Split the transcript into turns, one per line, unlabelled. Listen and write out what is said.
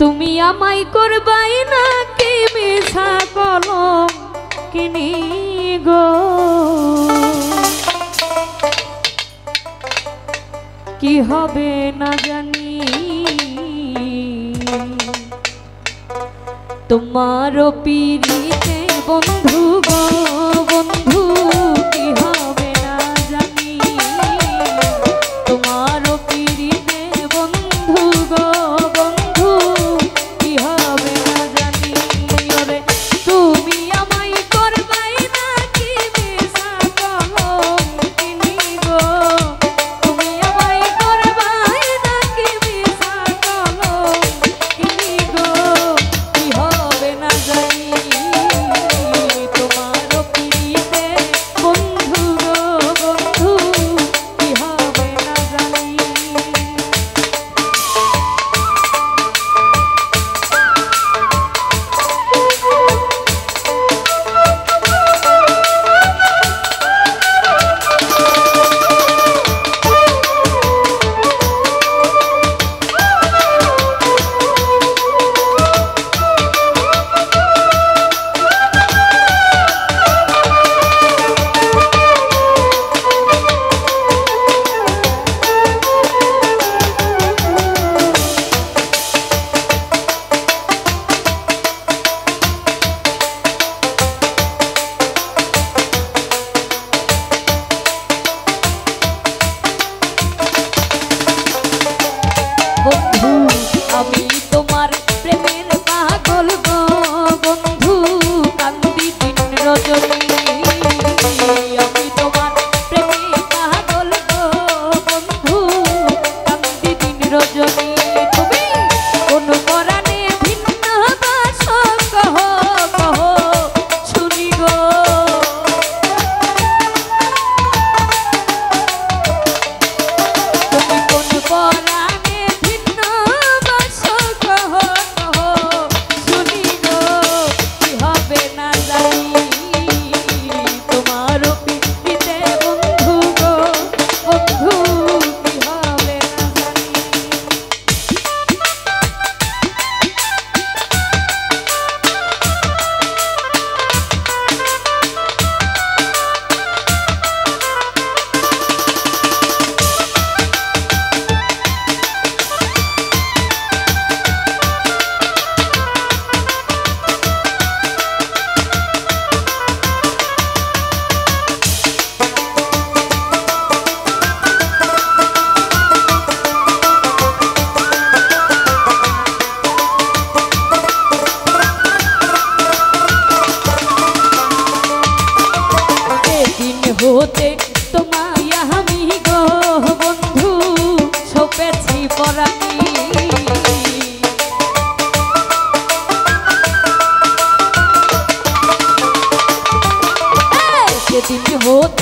তুমি আমায় করবাই নাকি মিছা কলম কিনি গো কি হবে না জানি তোমারও পিরিতে বন্ধু গো বন্ধু কি হবে না জানি তোমারও পিরিতে বন্ধু গো বন্ধু কি হবে না জানি ওরে তুমি আমায় করবাই নাকি মিছা কলম কিনি গো তুমি আমায় করবাই নাকি মিছা কলম কিনি গো কি হবে না জানি তোমারও পিরিতে বন্ধু গো বন্ধু কি হবে না জানি বন্ধু আমি তোমার প্রেমের পাগল গো বন্ধু কান্দি দিন রজনী আমি তোমার প্রেমের পাগল গো বন্ধু কান্দি দিন রজনী তুমি কোন পরাণে ভিন্ন বাসো কহ কহ শুনি গো তুমি কোন পরাণে হতে তোমায় আমি গো বন্ধু সপেছি পরাণী সেদিন হতে